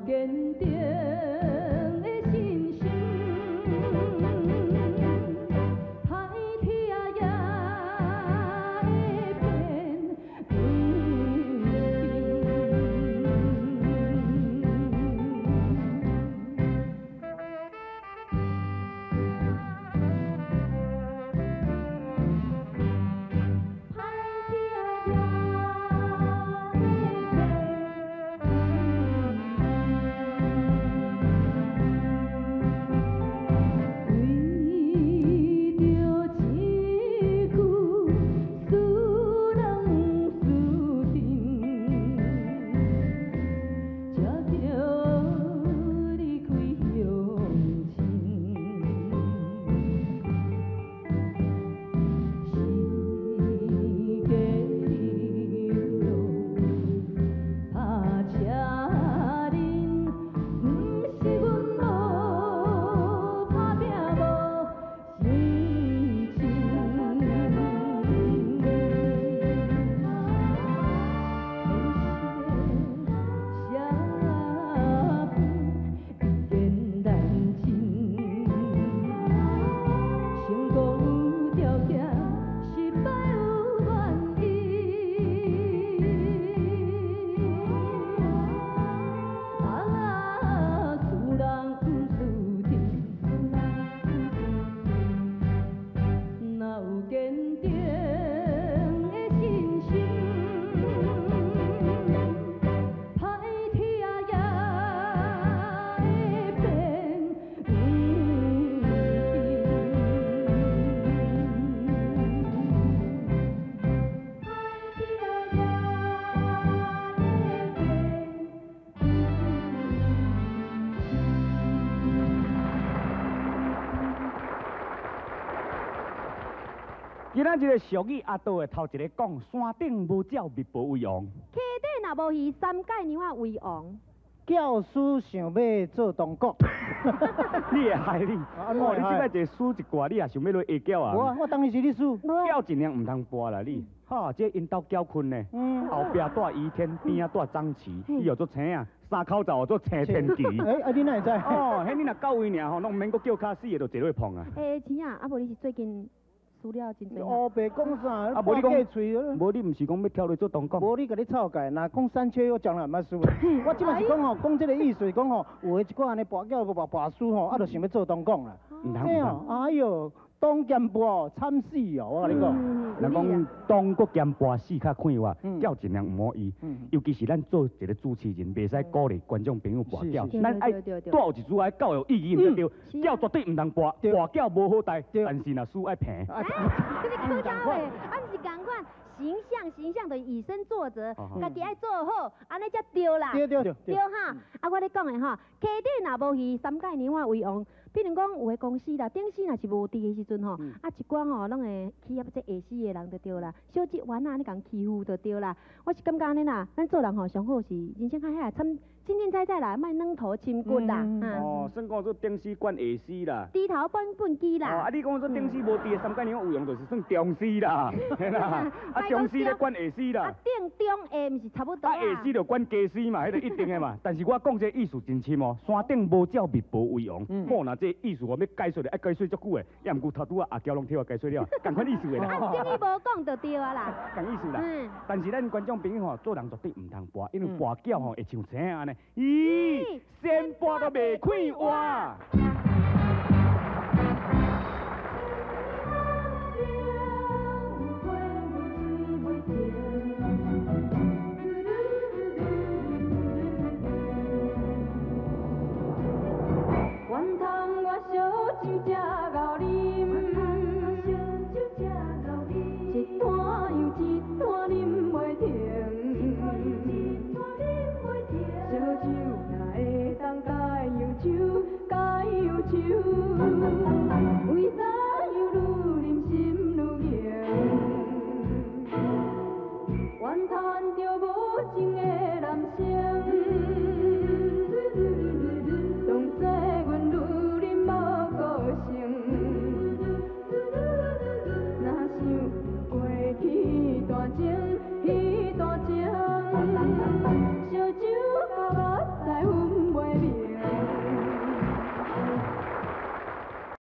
坚定的信心，歹天也会变今仔日个俗语阿道的头一个讲，山顶无鸟，密报为王。溪底若无鱼，三界娘仔为王。教师想要做东国，你会害你？哦，你即摆一输一挂，你也想要落下轿啊？我当然是你输。轿尽量唔通搬啦你。哈，这因兜轿困呢，后壁带倚天，边仔带张旗，伊又做青啊，三口罩做青天旗。你哪会知？哦，迄你若到位尔吼，拢毋免搁叫卡死的，就坐落去碰啊。青啊，啊无你是最近资料真多。哦，白讲啥？啊，无你讲嘴，无你毋是讲要跳落做东讲？无你甲你吵架，若讲三缺我将来毋捌输。我即摆是讲吼，讲这个意思，讲吼，有诶一寡安尼跋筊无跋输吼，就想要做东讲啦。哎哟，东兼跋惨死哦！我甲你讲。人讲东国兼跋死较快活，叫尽量唔好伊。尤其是咱做一个主持人，袂使鼓励观众朋友跋筊。咱爱带有一句爱教育意义，毋对？筊绝对毋通跋，跋筊无好带，但是若输爱平。这是客家话，啊毋是共款。形象的以身作则，家己爱做好，安尼才对啦。对哈，啊我咧讲的哈，溪底若无鱼，三界娘仔为王。比如讲有个公司啦，顶司若是无地的时阵吼，啊一寡吼拢会起合这下死的人就对啦，小职员啊，你共欺负就对啦。我是感觉安尼啦，咱做人吼上好是人生较遐参清清彩彩啦，莫软头深骨啦。哦，算讲做顶司管下司啦。低头本机啦。啊，你讲做顶司无地的三界娘仔有用，就是算中司啦，嘿啦。啊，中司咧管下司啦。啊，顶中下毋是差不多啊，下司就管家司嘛，迄个一定的嘛。但是我讲这意思真深哦，山顶无鸟，密报为王。好，那这意思我要解说的，爱解说足久的，也毋过头拄阿娇拢替我解说了，共款意思的啦。啊，等于无讲就对啊啦。共意思啦。但是咱观众朋友吼，做人绝对毋通跋，因为跋筊吼会像青安尼，咦，先跋都袂开活。原通我烧酒吃熬啉，一摊又一摊啉袂停。烧酒若会当解忧愁，解忧愁，为怎样愈啉心愈硬？怨叹着无情的。